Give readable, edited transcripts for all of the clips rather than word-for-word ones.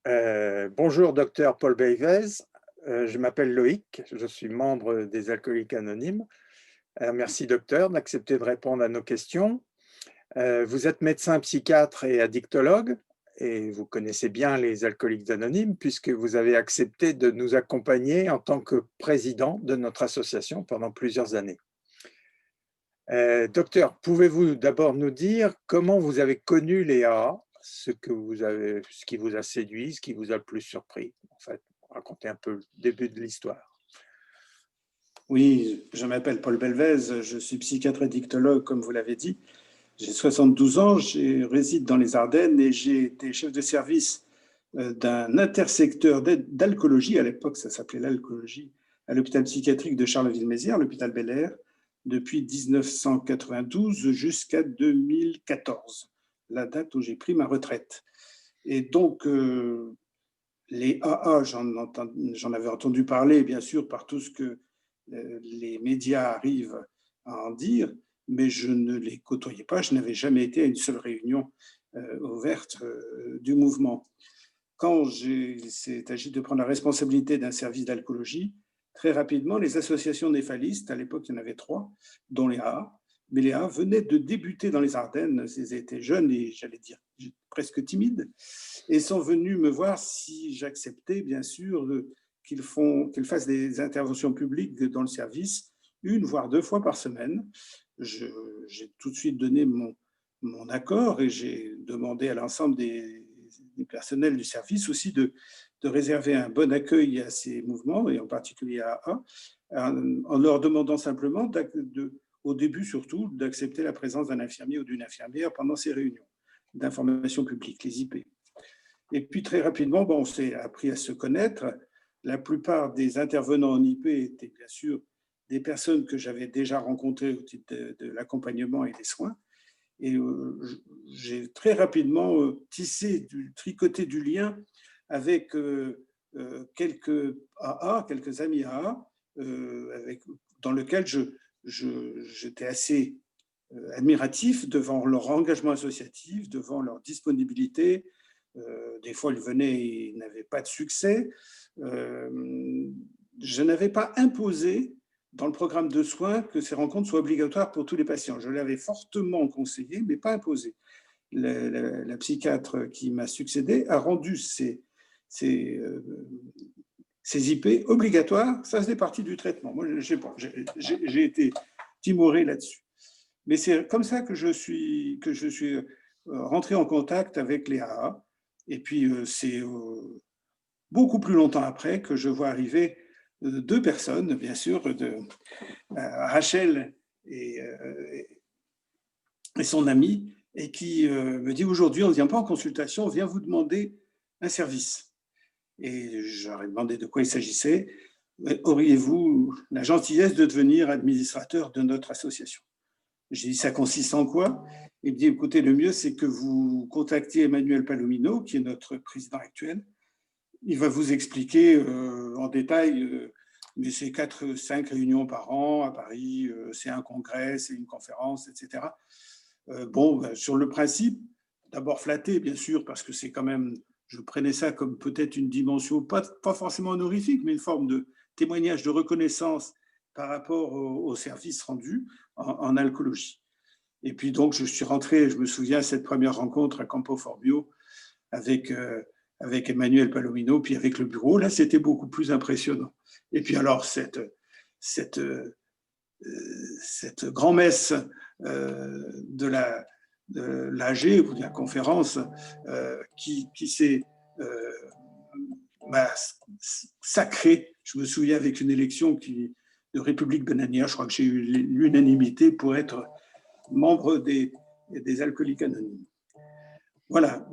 Bonjour, docteur Paul Beyvez. Je m'appelle Loïc, je suis membre des Alcooliques Anonymes. Merci, docteur, d'accepter de répondre à nos questions. Vous êtes médecin psychiatre et addictologue et vous connaissez bien les Alcooliques Anonymes puisque vous avez accepté de nous accompagner en tant que président de notre association pendant plusieurs années. Docteur, pouvez-vous d'abord nous dire comment vous avez connu les AA, ce qui vous a séduit, ce qui vous a le plus surpris, en fait, racontez un peu le début de l'histoire. Oui, je m'appelle Paul Belvez, je suis psychiatre addictologue, comme vous l'avez dit. J'ai 72 ans, je réside dans les Ardennes et j'ai été chef de service d'un intersecteur d'alcoolologie, à l'époque ça s'appelait l'alcoolologie, à l'hôpital psychiatrique de Charleville-Mézières, l'hôpital Bel Air, depuis 1992 jusqu'à 2014, la date où j'ai pris ma retraite. Et donc, les AA, j'en avais entendu parler, bien sûr, par tout ce que les médias arrivent à en dire, mais je ne les côtoyais pas, je n'avais jamais été à une seule réunion ouverte du mouvement. Quand il s'est agi de prendre la responsabilité d'un service d'alcoolologie, très rapidement, les associations néphralistes, à l'époque il y en avait 3, dont les AA, mais les AA venaient de débuter dans les Ardennes, ils étaient jeunes et j'allais dire presque timides, et sont venus me voir si j'acceptais bien sûr qu'ils fassent des interventions publiques dans le service, 1 voire 2 fois par semaine. J'ai tout de suite donné mon accord et j'ai demandé à l'ensemble des personnels du service aussi de réserver un bon accueil à ces mouvements, et en particulier à AA, en leur demandant simplement, au début surtout, d'accepter la présence d'un infirmier ou d'une infirmière pendant ces réunions d'information publique, les IP. Et puis très rapidement, on s'est appris à se connaître. La plupart des intervenants en IP étaient bien sûr des personnes que j'avais déjà rencontrées au titre de l'accompagnement et des soins. Et j'ai très rapidement tricoté du lien avec quelques AA, quelques amis AA, dans lesquels j'étais assez admiratif devant leur engagement associatif, devant leur disponibilité. Des fois, ils venaient et ils n'avaient pas de succès. Je n'avais pas imposé dans le programme de soins que ces rencontres soient obligatoires pour tous les patients. Je l'avais fortement conseillé, mais pas imposé. La psychiatre qui m'a succédé a rendu ces IP obligatoires. Ça faisait partie du traitement. Moi, j'ai été timoré là-dessus. Mais c'est comme ça que je suis rentré en contact avec les AA. Et puis, c'est beaucoup plus longtemps après que je vois arriver 2 personnes, bien sûr, Rachel et son ami, et qui me dit aujourd'hui, on ne vient pas en consultation, on vient vous demander un service. Et j'aurais demandé de quoi il s'agissait. Auriez-vous la gentillesse de devenir administrateur de notre association? J'ai dit, ça consiste en quoi? Il me dit, écoutez, le mieux, c'est que vous contactiez Emmanuel Palomino, qui est notre président actuel. Il va vous expliquer en détail, mais c'est 4-5 réunions par an à Paris, c'est un congrès, c'est une conférence, etc. Sur le principe, d'abord flatté, bien sûr, parce que c'est quand même, je prenais ça comme peut-être une dimension, pas forcément honorifique, mais une forme de témoignage de reconnaissance par rapport au service rendu en alcoolologie. Et puis donc, je suis rentré, je me souviens, à cette première rencontre à Campo Formio avec Emmanuel Palomino, puis avec le bureau. Là, c'était beaucoup plus impressionnant. Et puis alors, cette grand-messe de l'AG ou de la conférence qui s'est sacrée. Je me souviens avec une élection de République bananière, je crois que j'ai eu l'unanimité pour être membre des Alcooliques Anonymes. Voilà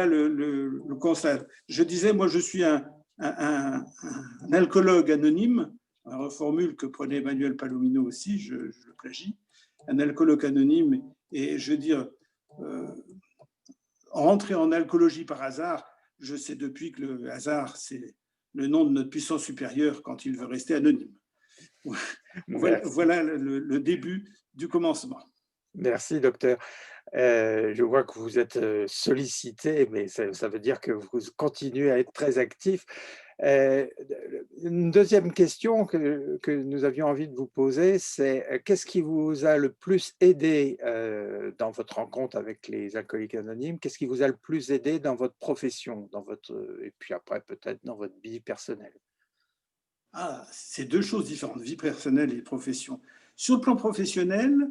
le constat. Je disais, moi, je suis un alcoologue anonyme, une formule que prenait Emmanuel Palomino aussi, je le plagie, un alcoologue anonyme, et je veux dire, rentrer en alcoolologie par hasard, je sais depuis que le hasard, c'est le nom de notre puissance supérieure quand il veut rester anonyme. Voilà le début du commencement. Merci, docteur. Je vois que vous êtes sollicité, mais ça veut dire que vous continuez à être très actif. Une deuxième question que nous avions envie de vous poser, c'est qu'est-ce qui vous a le plus aidé dans votre rencontre avec les alcooliques anonymes? Qu'est-ce qui vous a le plus aidé dans votre profession, et puis après peut-être dans votre vie personnelle? Ah, c'est deux choses différentes, vie personnelle et profession. Sur le plan professionnel,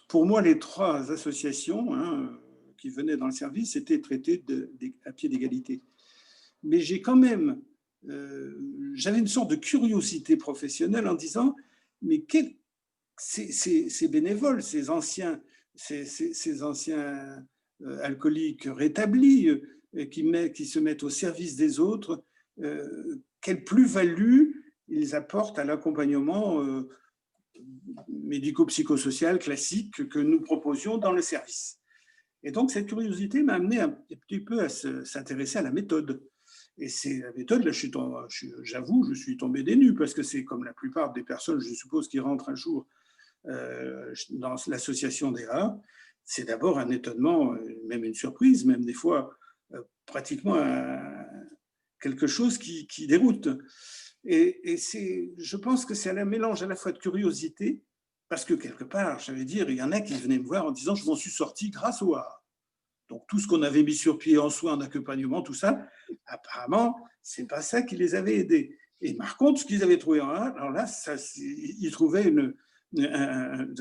pour moi, les trois associations hein, qui venaient dans le service étaient traitées à pied d'égalité. Mais j'ai quand même, j'avais une sorte de curiosité professionnelle en disant, mais ces bénévoles, ces anciens alcooliques rétablis qui se mettent au service des autres, quelle plus-value ils apportent à l'accompagnement médico-psychosocial classique que nous proposions dans le service. Et donc, cette curiosité m'a amené un petit peu à s'intéresser à la méthode. Et c'est la méthode, là, j'avoue, je suis tombé des nues, parce que c'est comme la plupart des personnes, je suppose, qui rentrent un jour dans l'association des A, c'est d'abord un étonnement, même une surprise, même des fois pratiquement quelque chose qui déroute. Et je pense que c'est un mélange à la fois de curiosité, parce que quelque part, j'allais dire, il y en a qui venaient me voir en disant « je m'en suis sorti grâce au A ». Donc tout ce qu'on avait mis sur pied en soins, en accompagnement, tout ça, apparemment, c'est pas ça qui les avait aidés. Et par contre, ce qu'ils avaient trouvé en A, alors là, ils trouvaient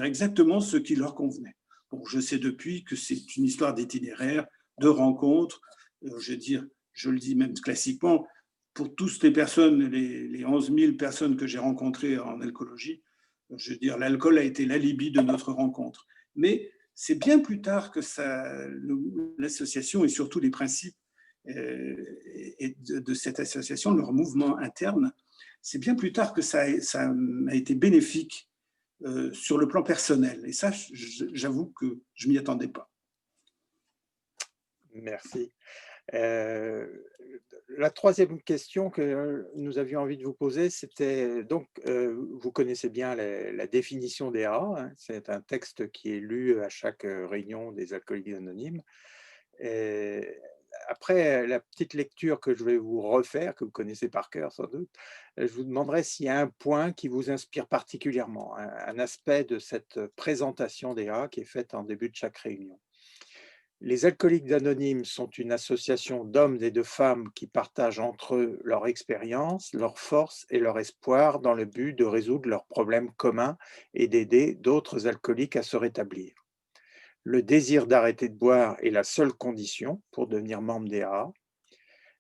exactement ce qui leur convenait. Bon, je sais depuis que c'est une histoire d'itinéraire, de rencontres. Je veux dire, je le dis même classiquement, pour toutes les personnes, les 11 000 personnes que j'ai rencontrées en alcoolologie, je veux dire, l'alcool a été l'alibi de notre rencontre. Mais c'est bien plus tard que l'association et surtout les principes de cette association, leur mouvement interne, c'est bien plus tard que ça a été bénéfique sur le plan personnel. Et ça, j'avoue que je ne m'y attendais pas. Merci. La troisième question que nous avions envie de vous poser, c'était donc, vous connaissez bien la définition des A, hein, c'est un texte qui est lu à chaque réunion des alcooliques anonymes. Et après la petite lecture que je vais vous refaire, que vous connaissez par cœur sans doute, je vous demanderai s'il y a un point qui vous inspire particulièrement, un aspect de cette présentation des A qui est faite en début de chaque réunion. Les alcooliques anonymes sont une association d'hommes et de femmes qui partagent entre eux leur expérience, leurs forces et leur espoir dans le but de résoudre leurs problèmes communs et d'aider d'autres alcooliques à se rétablir. Le désir d'arrêter de boire est la seule condition pour devenir membre des AA.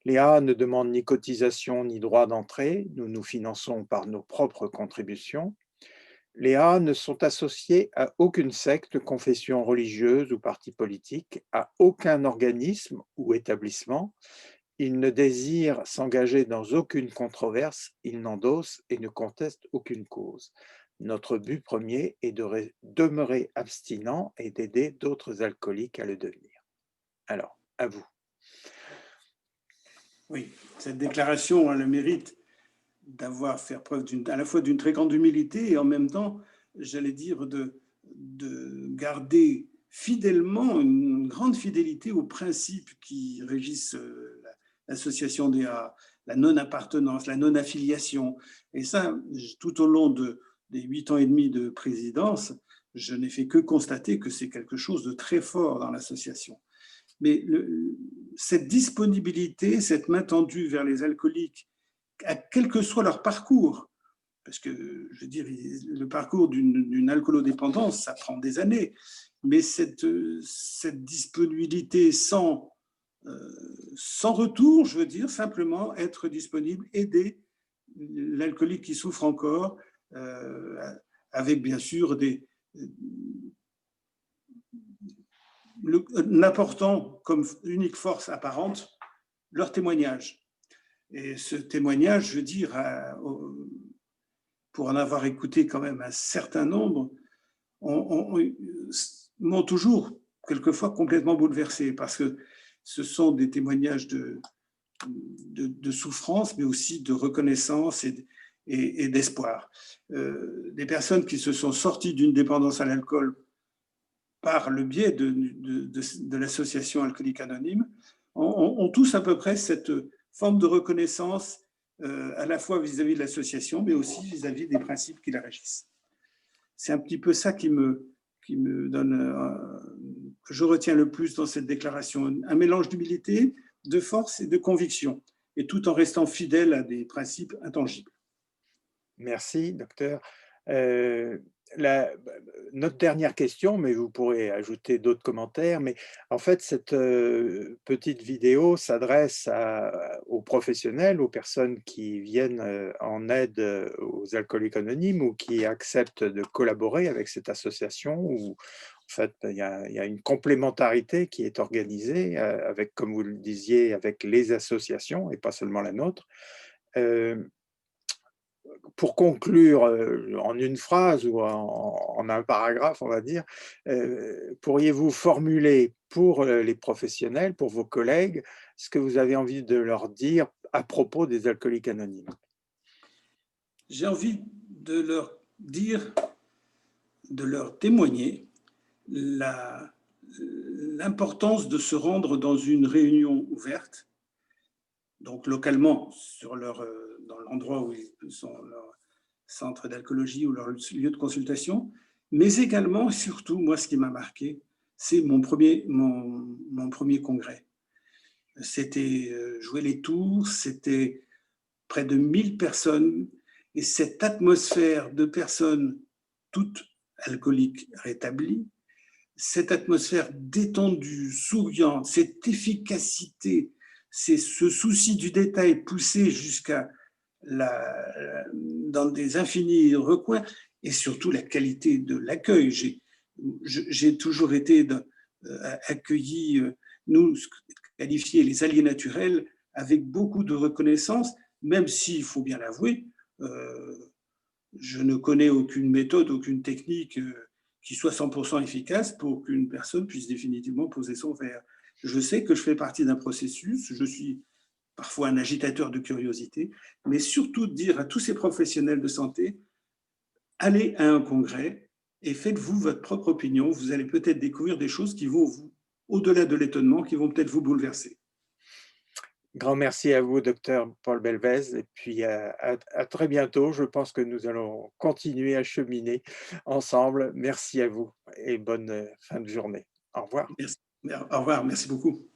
Les AA ne demandent ni cotisation ni droit d'entrée, nous nous finançons par nos propres contributions. Les AA ne sont associés à aucune secte, confession religieuse ou parti politique, à aucun organisme ou établissement. Ils ne désirent s'engager dans aucune controverse, ils n'endossent et ne contestent aucune cause. Notre but premier est de demeurer abstinent et d'aider d'autres alcooliques à le devenir. Alors, à vous. Oui, cette déclaration a le mérite d'avoir fait preuve à la fois d'une très grande humilité et en même temps, j'allais dire, de garder fidèlement une grande fidélité aux principes qui régissent l'association des A, la non-appartenance, la non-affiliation. Et ça, tout au long des 8 ans et demi de présidence, je n'ai fait que constater que c'est quelque chose de très fort dans l'association. Mais cette disponibilité, cette main tendue vers les alcooliques, quel que soit leur parcours, parce que je veux dire, le parcours d'une alcoolodépendance, ça prend des années, mais cette disponibilité sans retour, je veux dire, simplement être disponible, aider l'alcoolique qui souffre encore, avec bien sûr l'apportant comme unique force apparente leur témoignage. Et ce témoignage, je veux dire, pour en avoir écouté quand même un certain nombre, m'ont toujours quelquefois complètement bouleversé, parce que ce sont des témoignages de souffrance, mais aussi de reconnaissance et d'espoir. Des personnes qui se sont sorties d'une dépendance à l'alcool par le biais de l'association Alcooliques Anonymes ont tous à peu près cette forme de reconnaissance à la fois vis-à-vis de l'association, mais aussi vis-à-vis des principes qui la régissent. C'est un petit peu ça qui me donne, que je retiens le plus dans cette déclaration, un mélange d'humilité, de force et de conviction, et tout en restant fidèle à des principes intangibles. Merci, docteur. Notre dernière question, mais vous pourrez ajouter d'autres commentaires, mais en fait, cette petite vidéo s'adresse aux professionnels, aux personnes qui viennent en aide aux alcooliques anonymes ou qui acceptent de collaborer avec cette association où, en fait, il y a une complémentarité qui est organisée avec, comme vous le disiez, avec les associations et pas seulement la nôtre. Pour conclure en une phrase ou en un paragraphe, on va dire, pourriez-vous formuler pour les professionnels, pour vos collègues, ce que vous avez envie de leur dire à propos des alcooliques anonymes? J'ai envie de leur dire, de leur témoigner l'importance de se rendre dans une réunion ouverte, donc localement, dans l'endroit où ils sont, leur centre d'alcoolologie ou leur lieu de consultation, mais également, surtout, moi, ce qui m'a marqué, c'est mon premier congrès. C'était jouer les tours, c'était près de 1000 personnes, et cette atmosphère de personnes toutes alcooliques rétablies, cette atmosphère détendue, souriante, cette efficacité, c'est ce souci du détail poussé dans des infinis recoins, et surtout la qualité de l'accueil. J'ai toujours été accueilli, nous qualifiés les alliés naturels, avec beaucoup de reconnaissance, même s'il faut bien l'avouer, je ne connais aucune méthode, aucune technique qui soit 100% efficace pour qu'une personne puisse définitivement poser son verre. Je sais que je fais partie d'un processus, je suis parfois un agitateur de curiosité, mais surtout dire à tous ces professionnels de santé, allez à un congrès et faites-vous votre propre opinion. Vous allez peut-être découvrir des choses qui vont au-delà de l'étonnement, qui vont peut-être vous bouleverser. Grand merci à vous, docteur Paul Belvez, et puis à très bientôt. Je pense que nous allons continuer à cheminer ensemble. Merci à vous et bonne fin de journée. Au revoir. Merci. Au revoir, merci beaucoup.